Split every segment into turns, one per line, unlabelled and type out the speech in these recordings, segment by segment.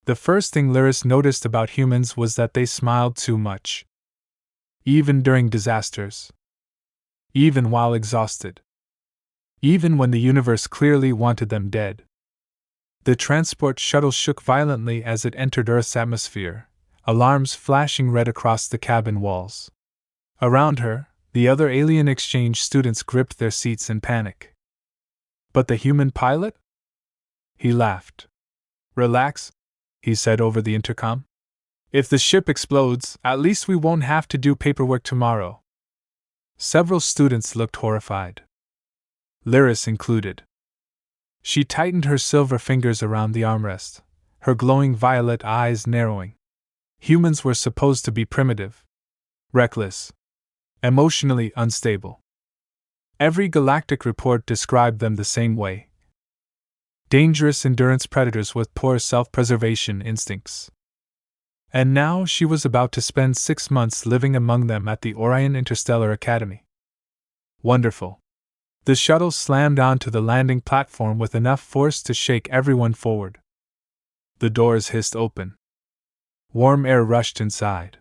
The first thing Lyris noticed about humans was that they smiled too much. Even during disasters. Even while exhausted. Even when the universe clearly wanted them dead. The transport shuttle shook violently as it entered Earth's atmosphere, alarms flashing red across the cabin walls. Around her, the other alien exchange students gripped their seats in panic. But the human pilot? He laughed. Relax, he said over the intercom. If the ship explodes, at least we won't have to do paperwork tomorrow. Several students looked horrified. Lyris included. She tightened her silver fingers around the armrest, her glowing violet eyes narrowing. Humans were supposed to be primitive, reckless, emotionally unstable. Every galactic report described them the same way. Dangerous endurance predators with poor self-preservation instincts. And now she was about to spend 6 months living among them at the Orion Interstellar Academy. Wonderful. The shuttle slammed onto the landing platform with enough force to shake everyone forward. The doors hissed open. Warm air rushed inside.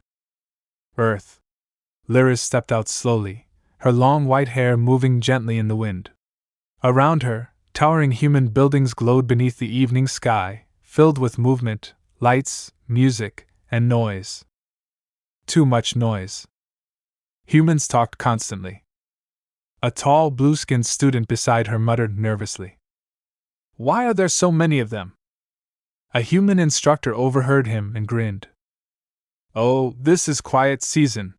Earth. Lyris stepped out slowly, her long white hair moving gently in the wind. Around her, towering human buildings glowed beneath the evening sky, filled with movement, lights, music, and noise. Too much noise. Humans talked constantly. A tall, blue-skinned student beside her muttered nervously. Why are there so many of them? A human instructor overheard him and grinned. Oh, this is quiet season.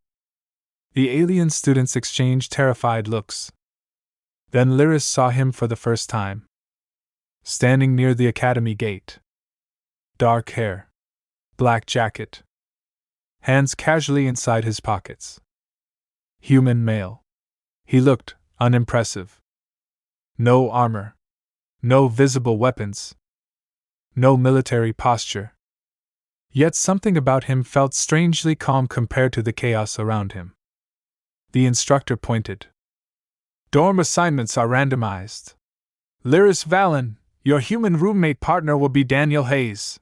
The alien students exchanged terrified looks. Then Lyris saw him for the first time. Standing near the academy gate. Dark hair. Black jacket. Hands casually inside his pockets. Human male. He looked unimpressive. No armor. No visible weapons. No military posture. Yet something about him felt strangely calm compared to the chaos around him. The instructor pointed. Dorm assignments are randomized. Lyris Valen, your human roommate partner will be Daniel Hayes.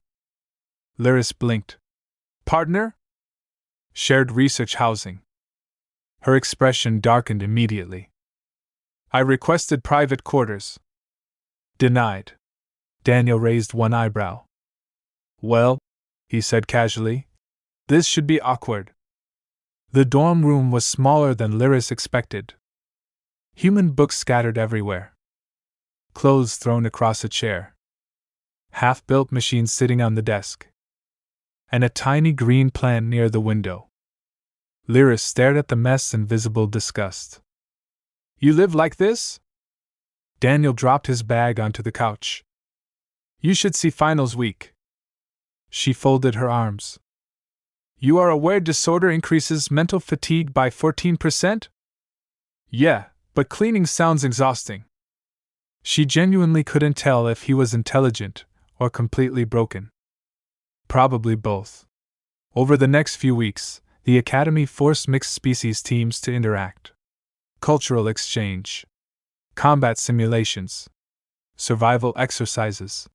Lyris blinked. Partner? Shared research housing. Her expression darkened immediately. I requested private quarters. Denied. Daniel raised one eyebrow. Well, he said casually, this should be awkward. The dorm room was smaller than Lyris expected. Human books scattered everywhere. Clothes thrown across a chair. Half-built machines sitting on the desk. And a tiny green plant near the window. Lyris stared at the mess in visible disgust. You live like this? Daniel dropped his bag onto the couch. You should see finals week. She folded her arms. You are aware disorder increases mental fatigue by 14%? Yeah, but cleaning sounds exhausting. She genuinely couldn't tell if he was intelligent or completely broken. Probably both. Over the next few weeks, the Academy forced mixed species teams to interact. Cultural exchange. Combat simulations. Survival exercises.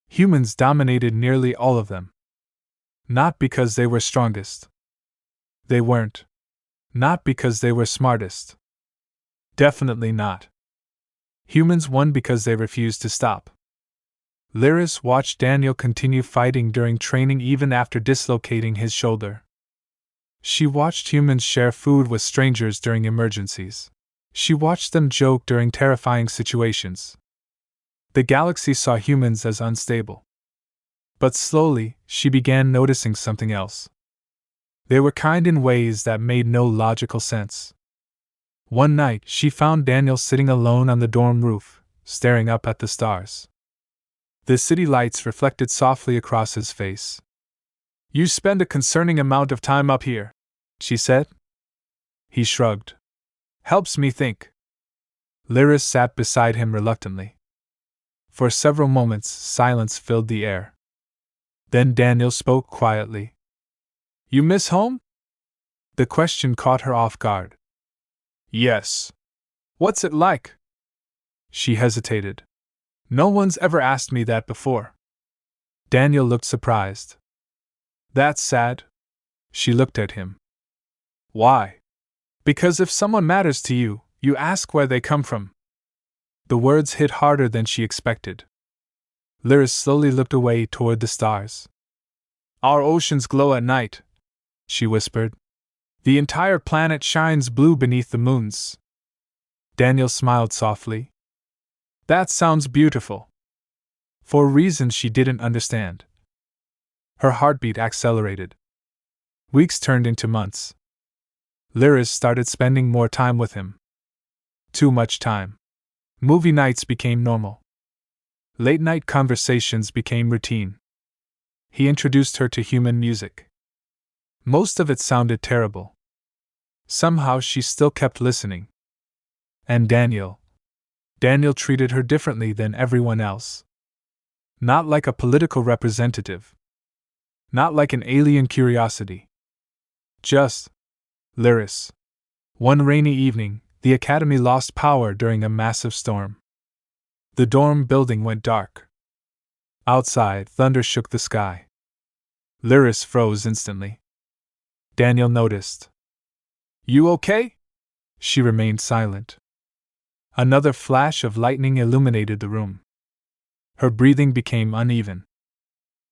Humans dominated nearly all of them. Not because they were strongest. They weren't. Not because they were smartest. Definitely not. Humans won because they refused to stop. Lyris watched Daniel continue fighting during training even after dislocating his shoulder. She watched humans share food with strangers during emergencies. She watched them joke during terrifying situations. The galaxy saw humans as unstable. But slowly, she began noticing something else. They were kind in ways that made no logical sense. One night, she found Daniel sitting alone on the dorm roof, staring up at the stars. The city lights reflected softly across his face. You spend a concerning amount of time up here, she said. He shrugged. Helps me think. Lyris sat beside him reluctantly. For several moments, silence filled the air. Then Daniel spoke quietly. You miss home? The question caught her off guard. Yes. What's it like? She hesitated. No one's ever asked me that before. Daniel looked surprised. That's sad. She looked at him. Why? Because if someone matters to you, you ask where they come from. The words hit harder than she expected. Lyris slowly looked away toward the stars. Our oceans glow at night, she whispered. The entire planet shines blue beneath the moons. Daniel smiled softly. That sounds beautiful. For reasons she didn't understand. Her heartbeat accelerated. Weeks turned into months. Lyris started spending more time with him. Too much time. Movie nights became normal. Late-night conversations became routine. He introduced her to human music. Most of it sounded terrible. Somehow she still kept listening. And Daniel treated her differently than everyone else. Not like a political representative. Not like an alien curiosity. Just Lyris. One rainy evening, the academy lost power during a massive storm. The dorm building went dark. Outside, thunder shook the sky. Lyris froze instantly. Daniel noticed. You okay? She remained silent. Another flash of lightning illuminated the room. Her breathing became uneven.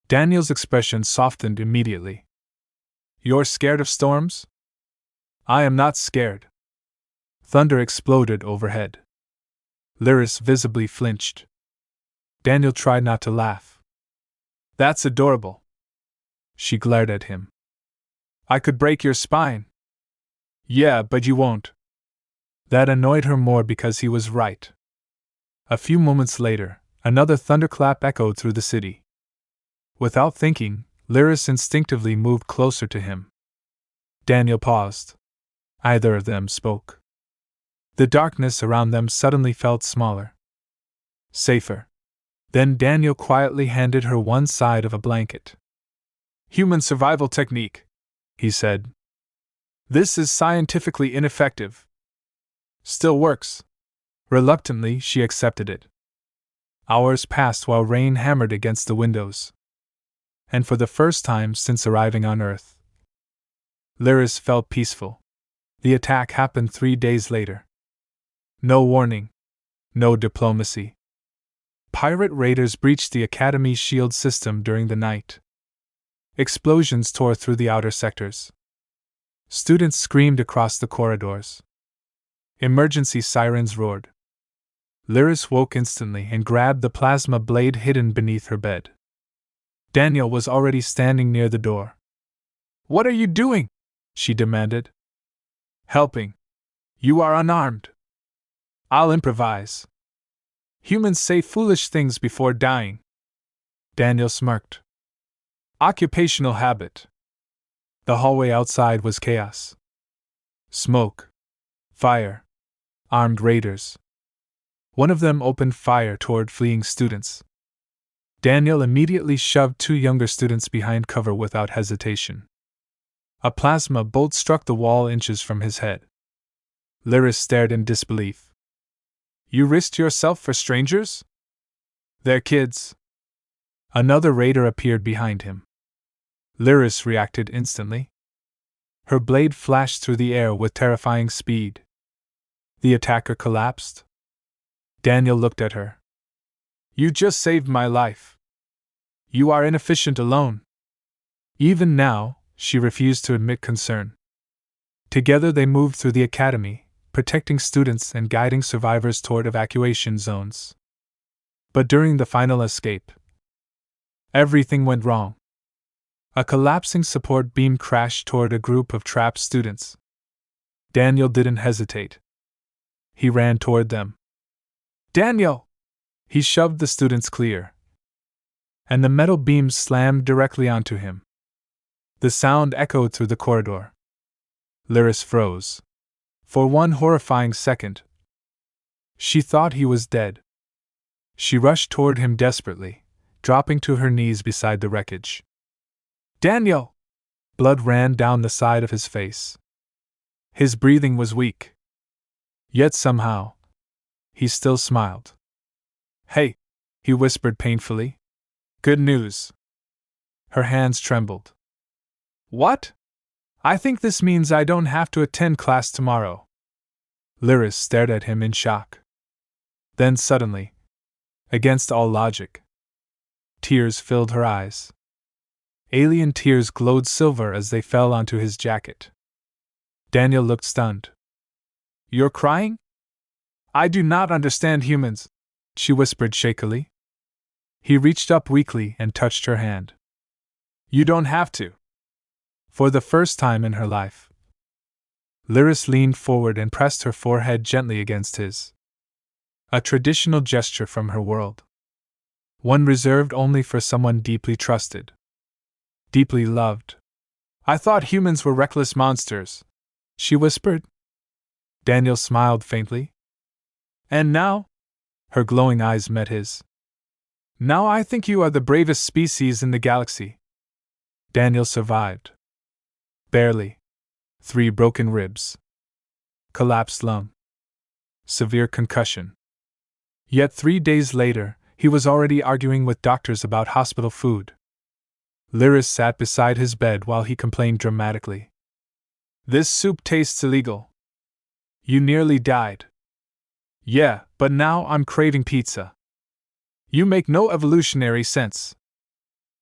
Daniel's expression softened immediately. You're scared of storms? I am not scared. Thunder exploded overhead. Lyris visibly flinched. Daniel tried not to laugh. That's adorable. She glared at him. I could break your spine. Yeah, but you won't. That annoyed her more because he was right. A few moments later, another thunderclap echoed through the city. Without thinking, Lyris instinctively moved closer to him. Daniel paused. Either of them spoke. The darkness around them suddenly felt smaller. Safer. Then Daniel quietly handed her one side of a blanket. Human survival technique, he said. This is scientifically ineffective. Still works. Reluctantly, she accepted it. Hours passed while rain hammered against the windows. And for the first time since arriving on Earth, Lyris felt peaceful. The attack happened 3 days later. No warning. No diplomacy. Pirate raiders breached the Academy's shield system during the night. Explosions tore through the outer sectors. Students screamed across the corridors. Emergency sirens roared. Lyris woke instantly and grabbed the plasma blade hidden beneath her bed. Daniel was already standing near the door. What are you doing? She demanded. Helping. You are unarmed. I'll improvise. Humans say foolish things before dying. Daniel smirked. Occupational habit. The hallway outside was chaos. Smoke. Fire. Armed raiders. One of them opened fire toward fleeing students. Daniel immediately shoved 2 younger students behind cover without hesitation. A plasma bolt struck the wall inches from his head. Lyris stared in disbelief. You risked yourself for strangers? They're kids. Another raider appeared behind him. Lyris reacted instantly. Her blade flashed through the air with terrifying speed. The attacker collapsed. Daniel looked at her. You just saved my life. You are inefficient alone. Even now, she refused to admit concern. Together they moved through the academy, protecting students and guiding survivors toward evacuation zones. But during the final escape, everything went wrong. A collapsing support beam crashed toward a group of trapped students. Daniel didn't hesitate. He ran toward them. Daniel! He shoved the students clear. And the metal beam slammed directly onto him. The sound echoed through the corridor. Lyris froze. For one horrifying second, she thought he was dead. She rushed toward him desperately, dropping to her knees beside the wreckage. Daniel! Blood ran down the side of his face. His breathing was weak. Yet somehow, he still smiled. Hey, he whispered painfully. Good news. Her hands trembled. What? I think this means I don't have to attend class tomorrow. Lyris stared at him in shock. Then suddenly, against all logic, tears filled her eyes. Alien tears glowed silver as they fell onto his jacket. Daniel looked stunned. You're crying? I do not understand humans, she whispered shakily. He reached up weakly and touched her hand. You don't have to. For the first time in her life. Lyris leaned forward and pressed her forehead gently against his. A traditional gesture from her world. One reserved only for someone deeply trusted. Deeply loved. I thought humans were reckless monsters, she whispered. Daniel smiled faintly. And now? Her glowing eyes met his. Now I think you are the bravest species in the galaxy. Daniel survived. Barely. 3 broken ribs. Collapsed lung. Severe concussion. Yet 3 days later, he was already arguing with doctors about hospital food. Lyris sat beside his bed while he complained dramatically. This soup tastes illegal. You nearly died. Yeah, but now I'm craving pizza. You make no evolutionary sense.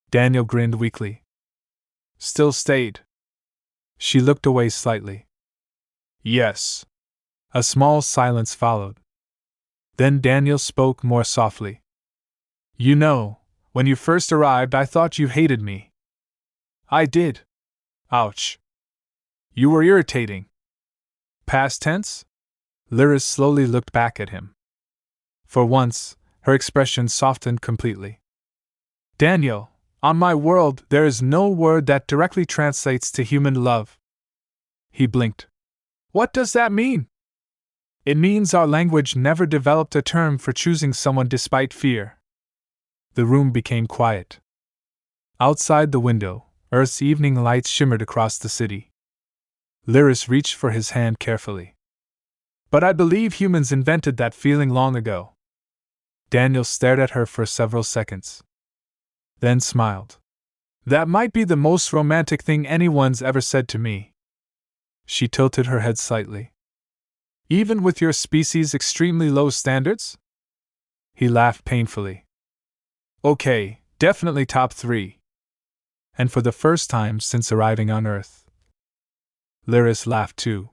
Daniel grinned weakly. Still stayed. She looked away slightly. Yes. A small silence followed. Then Daniel spoke more softly. You know, when you first arrived I thought you hated me. I did. Ouch. You were irritating. Past tense? Lyris slowly looked back at him. For once, her expression softened completely. Daniel, on my world there is no word that directly translates to human love. He blinked. What does that mean? It means our language never developed a term for choosing someone despite fear. The room became quiet. Outside the window, Earth's evening lights shimmered across the city. Lyris reached for his hand carefully. But I believe humans invented that feeling long ago. Daniel stared at her for several seconds. Then smiled. That might be the most romantic thing anyone's ever said to me. She tilted her head slightly. Even with your species' extremely low standards? He laughed painfully. Okay, definitely top 3. And for the first time since arriving on Earth. Lyris laughed too.